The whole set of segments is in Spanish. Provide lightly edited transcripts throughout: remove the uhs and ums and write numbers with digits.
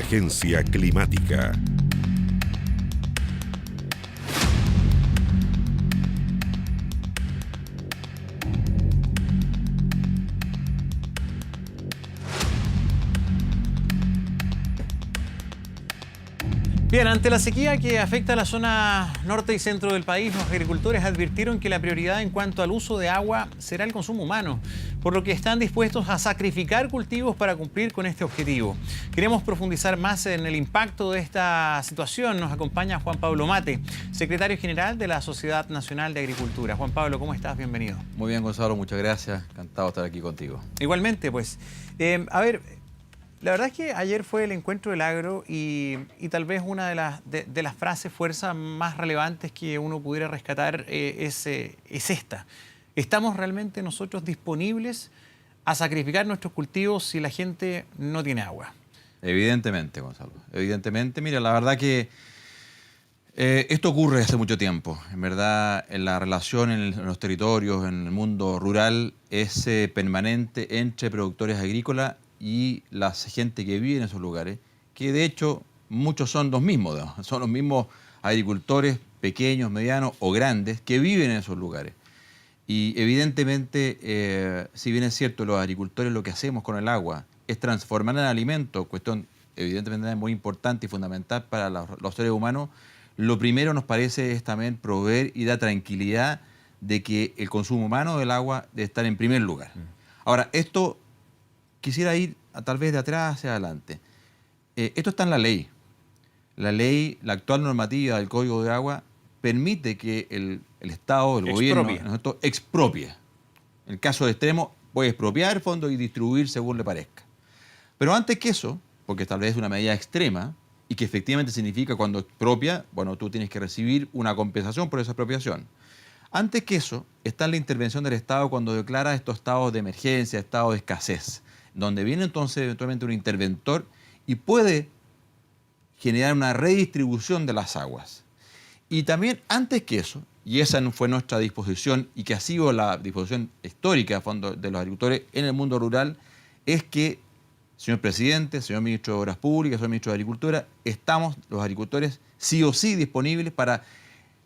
Emergencia climática. Bien, ante la sequía que afecta a la zona norte y centro del país, los agricultores advirtieron que la prioridad en cuanto al uso de agua será el consumo humano, por lo que están dispuestos a sacrificar cultivos para cumplir con este objetivo. Queremos profundizar más en el impacto de esta situación. Nos acompaña Juan Pablo Mate, secretario general de la Sociedad Nacional de Agricultura. Juan Pablo, ¿cómo estás? Bienvenido. Muy bien, Gonzalo, muchas gracias. Encantado de estar aquí contigo. Igualmente, pues. La verdad es que ayer fue el encuentro del agro y tal vez una de las frases fuerza más relevantes que uno pudiera rescatar es esta. ¿Estamos realmente nosotros disponibles a sacrificar nuestros cultivos si la gente no tiene agua? Evidentemente, Gonzalo. Evidentemente, mira, la verdad que esto ocurre hace mucho tiempo. En verdad, en la relación en los territorios, en el mundo rural, es permanente entre productores agrícolas y la gente que vive en esos lugares, que de hecho muchos son los mismos, ¿no? Son los mismos agricultores pequeños, medianos o grandes que viven en esos lugares. Y evidentemente, si bien es cierto, los agricultores lo que hacemos con el agua es transformar en alimento, cuestión evidentemente muy importante y fundamental para los seres humanos, lo primero nos parece es también proveer y dar tranquilidad de que el consumo humano del agua debe estar en primer lugar. Ahora, esto quisiera ir tal vez de atrás hacia adelante. Esto está en la ley. La ley, la actual normativa del Código de Agua permite que el Estado, el gobierno, expropie. En el caso de extremo, puede expropiar el fondo y distribuir según le parezca. Pero antes que eso, porque tal vez es una medida extrema y que efectivamente significa cuando expropia, bueno, tú tienes que recibir una compensación por esa expropiación. Antes que eso, está la intervención del Estado cuando declara estos estados de emergencia, estados de escasez, donde viene entonces eventualmente un interventor y puede generar una redistribución de las aguas. Y también antes que eso, y esa fue nuestra disposición y que ha sido la disposición histórica a fondo de los agricultores en el mundo rural, es que, señor presidente, señor ministro de Obras Públicas, señor ministro de Agricultura, estamos los agricultores sí o sí disponibles para,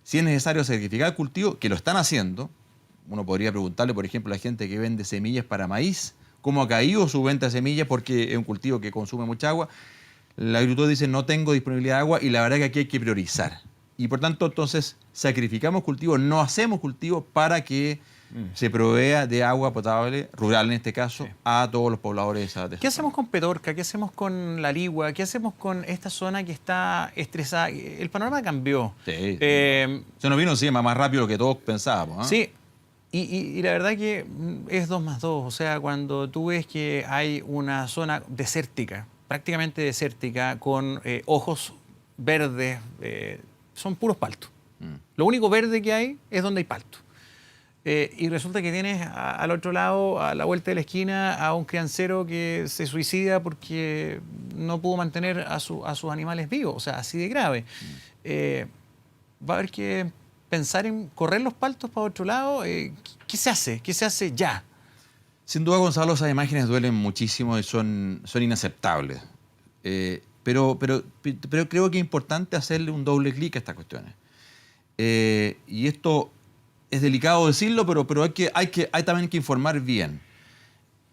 si es necesario, sacrificar el cultivo, que lo están haciendo. Uno podría preguntarle, por ejemplo, a la gente que vende semillas para maíz, cómo ha caído su venta de semillas porque es un cultivo que consume mucha agua. El agricultor dice, no tengo disponibilidad de agua y la verdad que aquí hay que priorizar. Y por tanto, entonces, sacrificamos cultivos, no hacemos cultivos para que se provea de agua potable, rural en este caso, a todos los pobladores de esa ¿Qué hacemos con Petorca? ¿Qué hacemos con La Ligua? ¿Qué hacemos con esta zona que está estresada? El panorama cambió. Sí. Se nos vino encima más rápido que todos pensábamos. Sí. Y la verdad que es 2 más 2. O sea, cuando tú ves que hay una zona desértica, prácticamente desértica, con ojos verdes, son puros paltos. Lo único verde que hay es donde hay palto. Y resulta que tienes al otro lado, a la vuelta de la esquina, a un criancero que se suicida porque no pudo mantener a sus animales vivos. O sea, así de grave. Va a haber que pensar en correr los paltos para otro lado. ¿Qué se hace? ¿Qué se hace ya? Sin duda, Gonzalo, esas imágenes duelen muchísimo y son inaceptables. Pero creo que es importante hacerle un doble clic a estas cuestiones. Y esto es delicado decirlo, pero hay también que informar bien.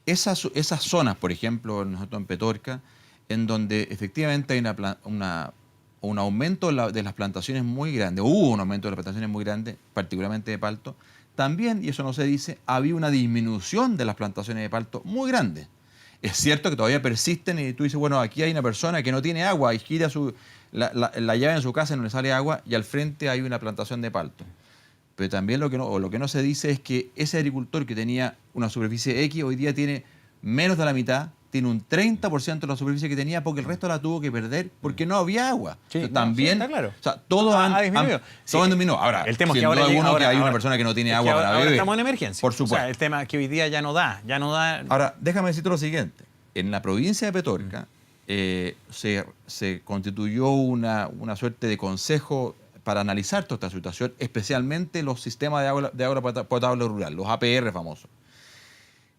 Esas zonas, por ejemplo, nosotros en Petorca, en donde efectivamente hay un aumento de las plantaciones muy grande, hubo un aumento de las plantaciones muy grande, particularmente de palto, también, y eso no se dice, había una disminución de las plantaciones de palto muy grande. Es cierto que todavía persisten y tú dices, bueno, aquí hay una persona que no tiene agua y gira la llave en su casa y no le sale agua y al frente hay una plantación de palto. Pero también lo que no se dice es que ese agricultor que tenía una superficie X hoy día tiene menos de la mitad, tiene un 30% de la superficie que tenía porque el resto la tuvo que perder porque no había agua. Sí, también, está claro. O sea, todos han disminuido. Ahora, el tema es que ahora hay una ahora, persona que no tiene agua para ahora beber. estamos en emergencia. Por supuesto. O sea, el tema es que hoy día ya no da. Ahora, déjame decirte lo siguiente. En la provincia de Petorca se constituyó una suerte de consejo para analizar toda esta situación, especialmente los sistemas de agua potable rural, los APR famosos.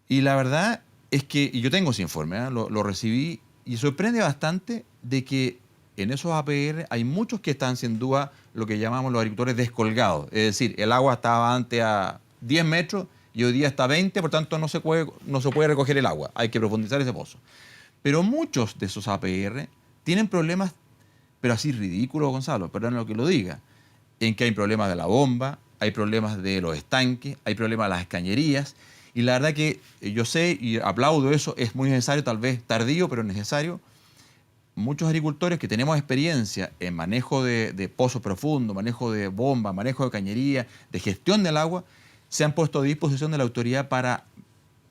Y la verdad es que, y yo tengo ese informe, lo recibí, Y sorprende bastante de que en esos APR hay muchos que están sin duda lo que llamamos los agricultores descolgados. Es decir, el agua estaba antes a 10 metros y hoy día está a 20, por tanto no se puede recoger el agua. Hay que profundizar ese pozo. Pero muchos de esos APR tienen problemas, pero así ridículos, Gonzalo, perdón lo que lo diga, en que hay problemas de la bomba, hay problemas de los estanques, hay problemas de las cañerías. Y la verdad que yo sé y aplaudo eso, es muy necesario, tal vez tardío, pero necesario. Muchos agricultores que tenemos experiencia en manejo de pozos profundos, manejo de bombas, manejo de cañería, de gestión del agua, se han puesto a disposición de la autoridad para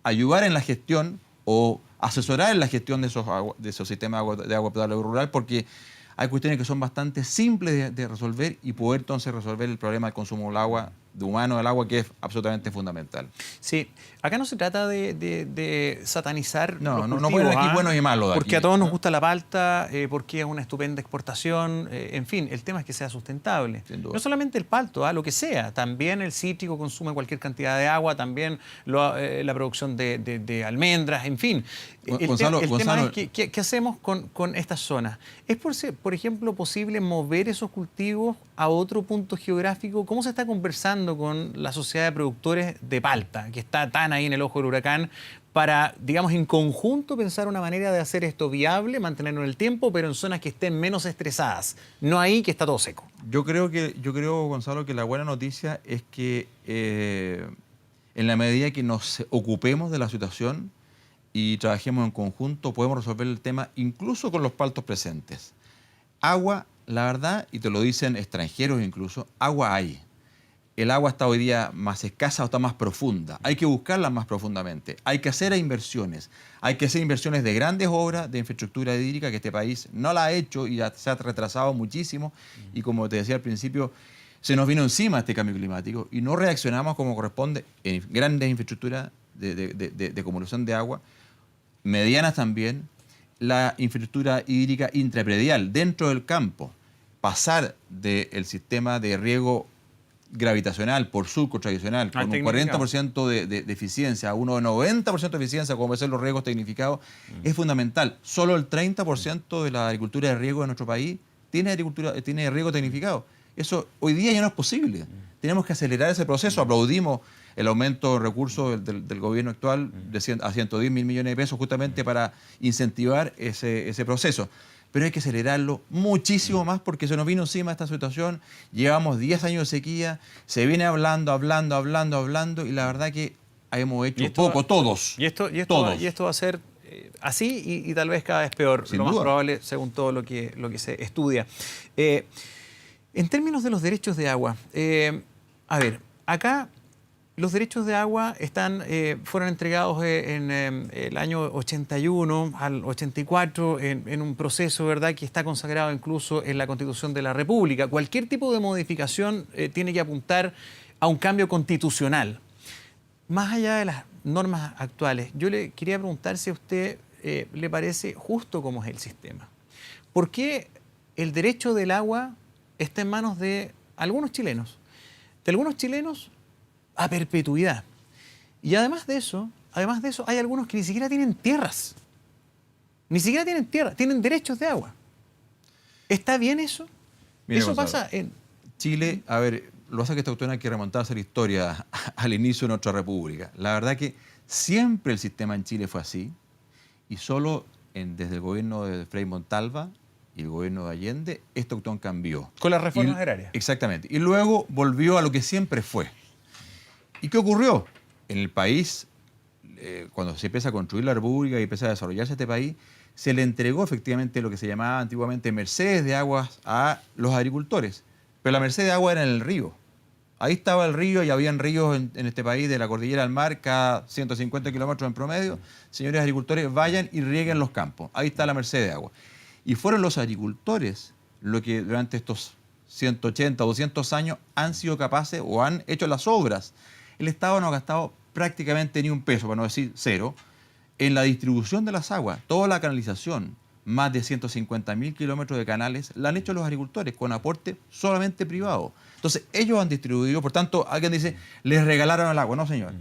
ayudar en la gestión o asesorar en la gestión de esos sistemas de agua potable rural, porque hay cuestiones que son bastante simples de resolver y poder entonces resolver el problema del consumo del agua, de humano del agua, que es absolutamente fundamental. Sí, acá no se trata de satanizar los cultivos, no ponen aquí buenos y malos. porque aquí, a todos ¿no? nos gusta la palta, porque es una estupenda exportación, en fin, el tema es que sea sustentable. Sin duda. No solamente el palto, lo que sea, también el cítrico consume cualquier cantidad de agua, también la producción de almendras, en fin. El tema es ¿qué hacemos con estas zonas? ¿Es por ejemplo posible mover esos cultivos a otro punto geográfico? ¿Cómo se está conversando con la sociedad de productores de palta, que está tan ahí en el ojo del huracán, para, digamos, en conjunto pensar una manera de hacer esto viable, mantenerlo en el tiempo, pero en zonas que estén menos estresadas, no ahí que está todo seco? Yo creo, Gonzalo, que la buena noticia es que en la medida que nos ocupemos de la situación y trabajemos en conjunto, podemos resolver el tema incluso con los paltos presentes. Agua, la verdad, y te lo dicen extranjeros incluso, agua hay. El agua está hoy día más escasa o está más profunda. Hay que buscarla más profundamente. Hay que hacer inversiones. Hay que hacer inversiones de grandes obras de infraestructura hídrica que este país no la ha hecho y ya se ha retrasado muchísimo. Y como te decía al principio, se nos vino encima este cambio climático y no reaccionamos como corresponde en grandes infraestructuras de acumulación de agua, medianas también, la infraestructura hídrica intrapredial dentro del campo, pasar del sistema de riego gravitacional por surco tradicional con un 40% de eficiencia a uno de 90% de eficiencia como ser los riegos tecnificados es fundamental. Solo el 30% de la agricultura de riego de nuestro país tiene riego tecnificado. Eso hoy día ya no es posible. Tenemos que acelerar ese proceso. Aplaudimos el aumento de recursos del gobierno actual a 110.000 millones de pesos justamente para incentivar ese proceso. Pero hay que acelerarlo muchísimo más porque se nos vino encima esta situación. Llevamos 10 años de sequía, se viene hablando y la verdad que hemos hecho poco, todos. Y esto va a ser así y tal vez cada vez peor, Sin lo duda. más probable según todo lo que se estudia. En términos de los derechos de agua, a ver, acá los derechos de agua fueron entregados en el año 81 al 84 en un proceso, ¿verdad?, que está consagrado incluso en la Constitución de la República. Cualquier tipo de modificación tiene que apuntar a un cambio constitucional. Más allá de las normas actuales, yo le quería preguntar si a usted le parece justo cómo es el sistema. ¿Por qué el derecho del agua está en manos de algunos chilenos? De algunos chilenos a perpetuidad. Y además de eso, hay algunos que ni siquiera tienen tierras. Ni siquiera tienen tierra, tienen derechos de agua. ¿Está bien eso? Mira, Eso Gonzalo, pasa en Chile, a ver, lo hace que esta cuestión hay que remontarse a la historia al inicio de nuestra república. La verdad que siempre el sistema en Chile fue así y solo desde el gobierno de Frei Montalva y el gobierno de Allende, esta cuestión cambió. con las reformas agrarias. Exactamente. Y luego volvió a lo que siempre fue. ¿Y qué ocurrió? En el país, cuando se empieza a construir la república y empieza a desarrollarse este país, se le entregó efectivamente lo que se llamaba antiguamente mercedes de aguas a los agricultores. Pero la merced de agua era en el río. Ahí estaba el río y habían ríos en este país de la cordillera al mar cada 150 kilómetros en promedio. Señores agricultores, vayan y rieguen los campos. Ahí está la merced de agua. Y fueron los agricultores los que durante estos 180 o 200 años han sido capaces o han hecho las obras. El Estado no ha gastado prácticamente ni un peso, para no decir cero, en la distribución de las aguas. Toda la canalización, más de 150.000 kilómetros de canales, la han hecho los agricultores con aporte solamente privado. Entonces, ellos han distribuido, por tanto, alguien dice, les regalaron el agua. No, señor.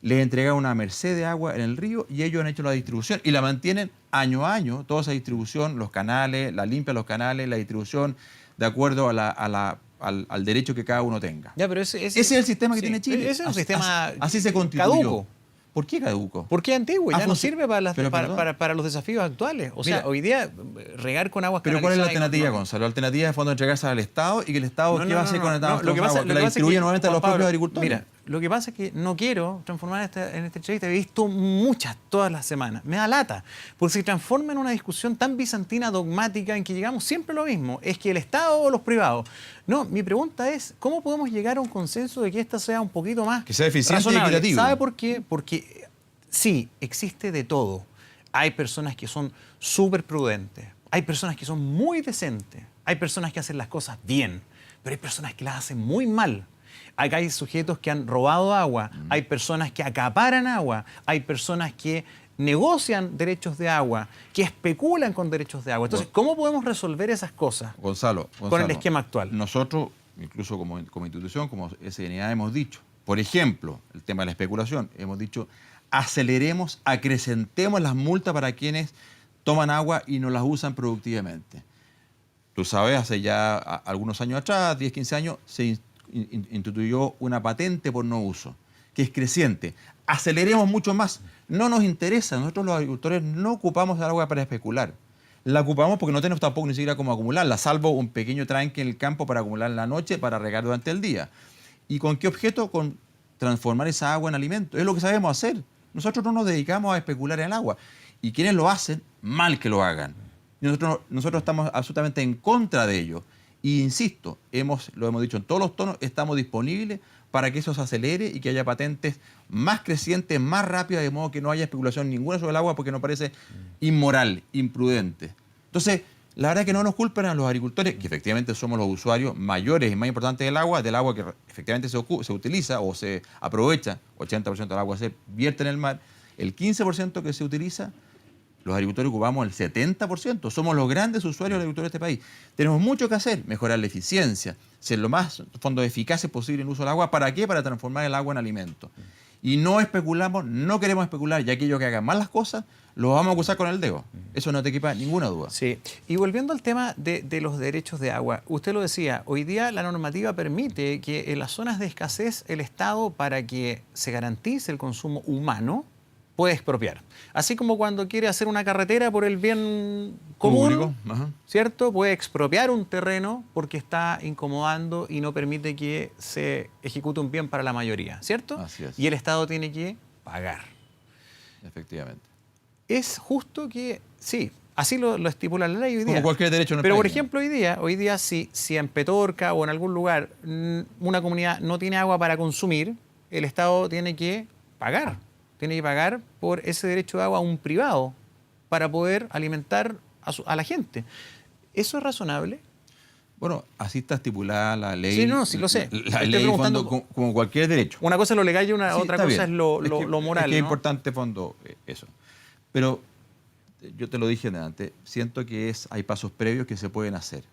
les entregaron una merced de agua en el río y ellos han hecho la distribución y la mantienen año a año, toda esa distribución, los canales, la limpia de los canales, la distribución, de acuerdo al derecho que cada uno tenga. Ya, pero ese es el sistema que tiene Chile. Ese es un sistema así se constituyó. caduco. ¿Por qué caduco? Porque es antiguo, ya no sirve para los desafíos actuales. O sea, Mira, hoy día regar con aguas pero ¿cuál es la canalizadas alternativa, Gonzalo? La alternativa es en fondo entregarse al Estado y que el Estado, ¿qué va a hacer con el agua? Que la distribuya nuevamente a los propios agricultores. Mira, lo que pasa es que no quiero transformar en esta entrevista, he visto muchas todas las semanas, me da lata, porque se transforma en una discusión tan bizantina, dogmática, en que llegamos siempre a lo mismo, es que el Estado o los privados. No, mi pregunta es, ¿cómo podemos llegar a un consenso de que esta sea un poquito más que sea eficiente razonable? y equitativo? ¿Sabe por qué? Porque sí, existe de todo. Hay personas que son súper prudentes, hay personas que son muy decentes, hay personas que hacen las cosas bien, pero hay personas que las hacen muy mal. Acá hay sujetos que han robado agua, hay personas que acaparan agua, hay personas que negocian derechos de agua, que especulan con derechos de agua. Entonces, ¿cómo podemos resolver esas cosas Gonzalo, con el esquema actual? Nosotros, incluso como institución, como SNA, hemos dicho, por ejemplo, el tema de la especulación, hemos dicho, aceleremos, acrecentemos las multas para quienes toman agua y no las usan productivamente. Tú sabes, hace ya algunos años atrás, 10, 15 años, se instituyó una patente por no uso, que es creciente. Aceleremos mucho más. No nos interesa. Nosotros los agricultores no ocupamos el agua para especular. La ocupamos porque no tenemos tampoco ni siquiera cómo acumularla, salvo un pequeño tranque en el campo para acumular en la noche, para regar durante el día. ¿Y con qué objeto? Con transformar esa agua en alimento. Es lo que sabemos hacer. Nosotros no nos dedicamos a especular en el agua. Y quienes lo hacen, mal que lo hagan. Nosotros estamos absolutamente en contra de ello. Y insisto, lo hemos dicho en todos los tonos, estamos disponibles para que eso se acelere y que haya patentes más crecientes, más rápidas, de modo que no haya especulación ninguna sobre el agua, porque nos parece inmoral, imprudente. Entonces, la verdad es que no nos culpen a los agricultores, que efectivamente somos los usuarios mayores y más importantes del agua que efectivamente se utiliza o se aprovecha, 80% del agua se vierte en el mar, el 15% que se utiliza, los agricultores ocupamos el 70%. Somos los grandes usuarios de agricultores de este país. Tenemos mucho que hacer, mejorar la eficiencia, ser lo más eficaces posible en el uso del agua. ¿Para qué? Para transformar el agua en alimento. Y no especulamos, no queremos especular, y aquellos que hagan mal las cosas, los vamos a acusar con el dedo. Eso no te quepa ninguna duda. Sí. Y volviendo al tema de los derechos de agua, usted lo decía, hoy día la normativa permite que en las zonas de escasez el Estado, para que se garantice el consumo humano, puede expropiar. Así como cuando quiere hacer una carretera por el bien común, ¿cierto? Puede expropiar un terreno porque está incomodando y no permite que se ejecute un bien para la mayoría, ¿cierto? Así es. Y el Estado tiene que pagar. Efectivamente. Es justo que, sí, así lo estipula la ley hoy día. Como cualquier derecho en el Pero, país, por ejemplo, hoy día si en Petorca o en algún lugar una comunidad no tiene agua para consumir, el Estado tiene que pagar. Tiene que pagar por ese derecho de agua a un privado para poder alimentar a la gente. ¿Eso es razonable? Bueno, así está estipulada la ley. Sí, no, sí lo sé. La ley, fondo, como cualquier derecho. Una cosa es lo legal y otra cosa es lo moral. Es que es ¿no? importante, fondo, eso. Pero yo te lo dije antes, siento que hay pasos previos que se pueden hacer.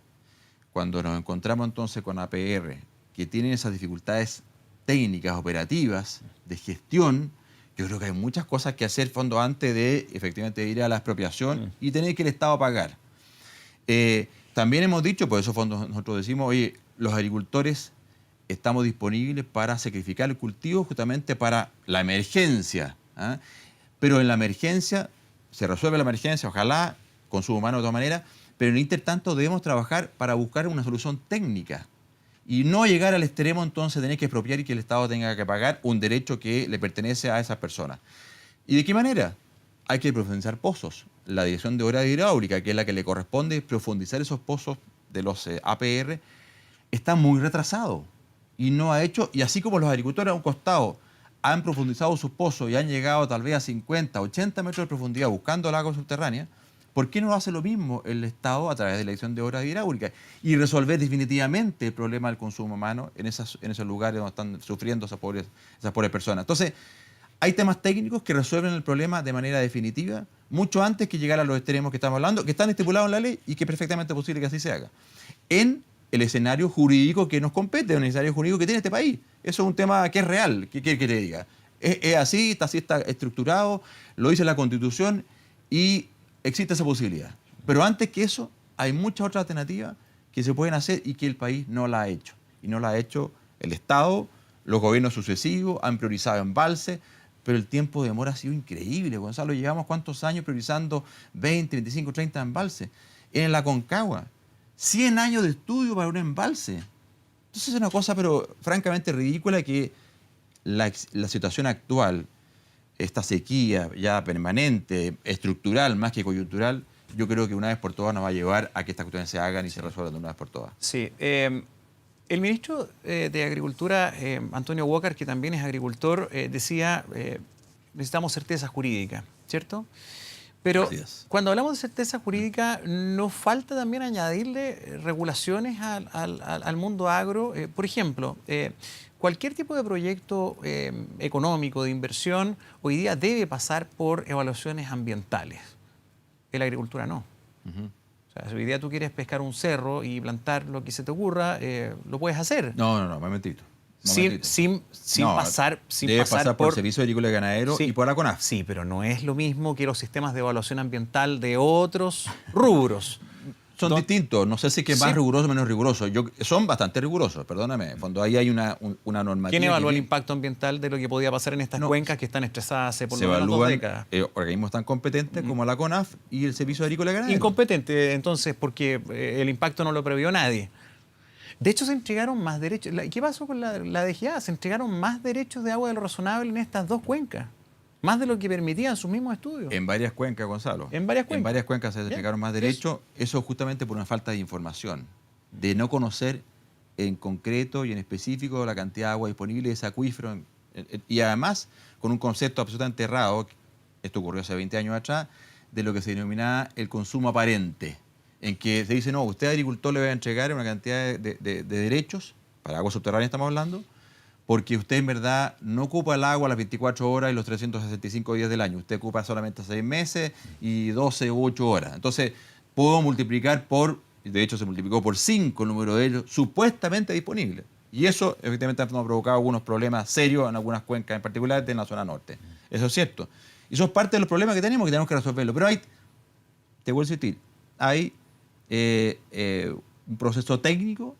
Cuando nos encontramos entonces con APR, que tienen esas dificultades técnicas, operativas, de gestión, yo creo que hay muchas cosas que hacer, fondo, antes de efectivamente ir a la expropiación y tener que el Estado pagar. También hemos dicho, por eso, fondo, nosotros decimos, oye, los agricultores estamos disponibles para sacrificar el cultivo justamente para la emergencia. ¿Ah? Pero en la emergencia, se resuelve la emergencia, ojalá, consumo humano de todas maneras, pero en el intertanto debemos trabajar para buscar una solución técnica. Y no llegar al extremo entonces de tener que expropiar y que el Estado tenga que pagar un derecho que le pertenece a esas personas. ¿Y de qué manera? Hay que profundizar pozos. La Dirección de Obras Hidráulicas, que es la que le corresponde profundizar esos pozos de los APR, está muy retrasado. Y no ha hecho, y así como los agricultores a un costado han profundizado sus pozos y han llegado tal vez a 50, 80 metros de profundidad buscando el agua subterránea, ¿por qué no hace lo mismo el Estado a través de la Dirección de Obras Hidráulicas y resolver definitivamente el problema del consumo humano en esos lugares donde están sufriendo esas pobres personas? Entonces, hay temas técnicos que resuelven el problema de manera definitiva, mucho antes que llegar a los extremos que estamos hablando, que están estipulados en la ley y que es perfectamente posible que así se haga. En el escenario jurídico que nos compete, en el escenario jurídico que tiene este país. Eso es un tema que es real, ¿qué quiere que te diga? Es así está estructurado, lo dice la Constitución y existe esa posibilidad. Pero antes que eso, hay muchas otras alternativas que se pueden hacer y que el país no la ha hecho. Y no la ha hecho el Estado, los gobiernos sucesivos han priorizado embalses, pero el tiempo de demora ha sido increíble. Gonzalo, llevamos ¿cuántos años priorizando 20, 25, 30 embalses? En la Aconcagua, 100 años de estudio para un embalse. Entonces es una cosa, pero francamente ridícula, que la situación actual, esta sequía ya permanente, estructural más que coyuntural, yo creo que una vez por todas nos va a llevar a que estas cuestiones se hagan y se resuelvan de una vez por todas. Sí. El ministro de Agricultura, Antonio Walker, que también es agricultor, decía, necesitamos certeza jurídica, ¿cierto? Pero cuando hablamos de certeza jurídica, nos falta también añadirle regulaciones al mundo agro. Por ejemplo, cualquier tipo de proyecto económico, de inversión, hoy día debe pasar por evaluaciones ambientales. En la agricultura no. O sea, si hoy día tú quieres pescar un cerro y plantar lo que se te ocurra, lo puedes hacer. No, momentito. Sin pasar por el Servicio Agrícola y Ganadero y por la CONAF. Sí, pero no es lo mismo que los sistemas de evaluación ambiental de otros rubros. Son distintos. No sé si es que es más riguroso o menos riguroso. Son bastante rigurosos, perdóname. Cuando ahí hay una normativa. ¿Quién evaluó el impacto ambiental de lo que podía pasar en estas cuencas que están estresadas hace por lo menos 2 décadas? Organismos tan competentes como la CONAF y el Servicio Agrícola y Ganadero. Incompetente, entonces, porque el impacto no lo previó nadie. De hecho, se entregaron más derechos. ¿Qué pasó con la DGA? Se entregaron más derechos de agua de lo razonable en estas 2 cuencas. Más de lo que permitían sus mismos estudios. En varias cuencas, Gonzalo. En varias cuencas. En varias cuencas se entregaron más derechos. Eso justamente por una falta de información. De no conocer en concreto y en específico la cantidad de agua disponible de ese acuífero. Y además, con un concepto absolutamente errado, esto ocurrió hace 20 años atrás, de lo que se denominaba el consumo aparente. En que se dice, no, usted agricultor le va a entregar una cantidad de derechos, para agua subterránea estamos hablando, porque usted en verdad no ocupa el agua las 24 horas y los 365 días del año. Usted ocupa solamente 6 meses y 12 u 8 horas. Entonces, puedo multiplicar de hecho se multiplicó por 5 el número de ellos supuestamente disponibles. Y eso, efectivamente, nos ha provocado algunos problemas serios en algunas cuencas, en particular en la zona norte. Eso es cierto. Y eso es parte de los problemas que tenemos que resolverlo. Pero te voy a insistir, hay un proceso técnico.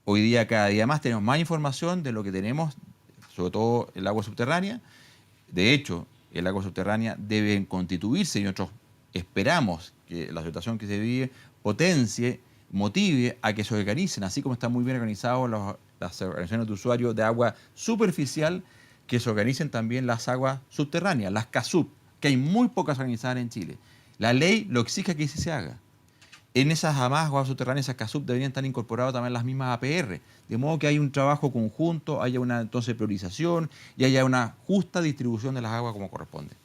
Hoy día, cada día más, tenemos más información de lo que tenemos, sobre todo el agua subterránea. De hecho, el agua subterránea debe constituirse y nosotros esperamos que la situación que se vive potencie, motive a que se organicen, así como están muy bien organizados las organizaciones de usuarios de agua superficial, que se organicen también las aguas subterráneas, las CASUB, que hay muy pocas organizadas en Chile. La ley lo exige que sí se haga. En esas aguas subterráneas, esas CASUB, deberían estar incorporadas también las mismas APR, de modo que haya un trabajo conjunto, haya una entonces priorización y haya una justa distribución de las aguas como corresponde.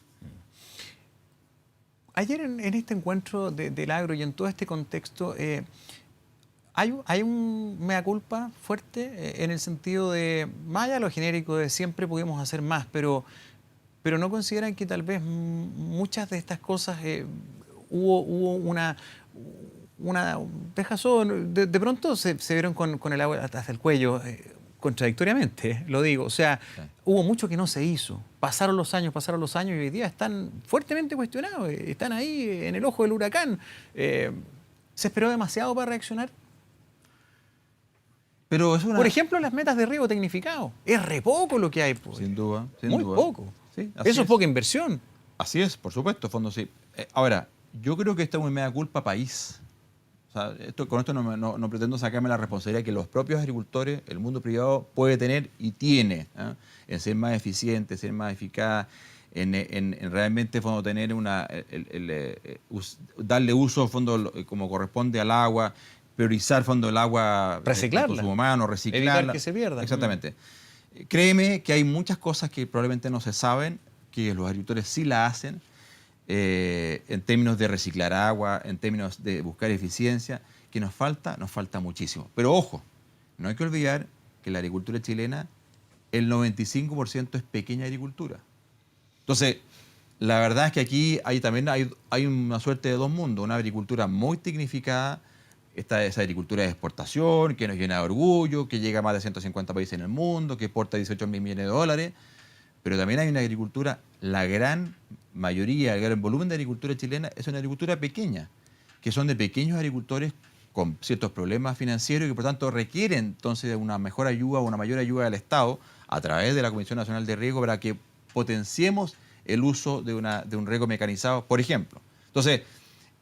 Ayer en este encuentro del agro y en todo este contexto, hay un mea culpa fuerte en el sentido de, más allá de lo genérico de siempre pudimos hacer más, pero no consideran que tal vez muchas de estas cosas hubo una dejazón, de pronto se vieron con el agua hasta el cuello, contradictoriamente, lo digo. O sea, hubo mucho que no se hizo. Pasaron los años y hoy día están fuertemente cuestionados, están ahí en el ojo del huracán. ¿Se esperó demasiado para reaccionar? Pero Por ejemplo, las metas de riego tecnificado. Es re poco lo que hay. Pues. Sin duda. Muy poco. Sí, eso es poca inversión. Así es, por supuesto, fondo sí. Ahora, yo creo que esta es una mea culpa país. O sea, con esto no pretendo sacarme la responsabilidad que los propios agricultores, el mundo privado, puede tener y tiene, en ser más eficiente, ser más eficaz, en realmente fondo, tener darle uso fondo como corresponde al agua, priorizar fondo el agua, reciclarla, consumo humano, reciclarla. Evitar que se pierda. Exactamente. Créeme que hay muchas cosas que probablemente no se saben, que los agricultores sí la hacen, en términos de reciclar agua, en términos de buscar eficiencia, que nos falta muchísimo. Pero ojo, no hay que olvidar que la agricultura chilena, el 95% es pequeña agricultura. Entonces, la verdad es que aquí también hay una suerte de 2 mundos, una agricultura muy tecnificada, esa agricultura de exportación, que nos llena de orgullo, que llega a más de 150 países en el mundo, que exporta 18.000 millones de dólares, pero también hay una agricultura, la gran mayoría, el gran volumen de agricultura chilena es una agricultura pequeña, que son de pequeños agricultores con ciertos problemas financieros y que por tanto requieren entonces de una mejor ayuda o una mayor ayuda del Estado a través de la Comisión Nacional de Riego para que potenciemos el uso de un riego mecanizado, por ejemplo. Entonces,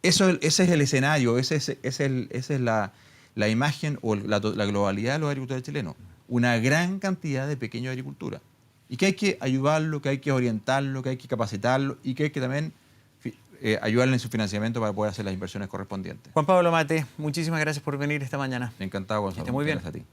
ese es el escenario, esa es la imagen o la globalidad de los agricultores chilenos. Una gran cantidad de pequeños agricultura. Y que hay que ayudarlo, que hay que orientarlo, que hay que capacitarlo y que hay que también ayudarle en su financiamiento para poder hacer las inversiones correspondientes. Juan Pablo Mate, muchísimas gracias por venir esta mañana. Encantado, Gonzalo. Que esté muy bien. Gracias a ti.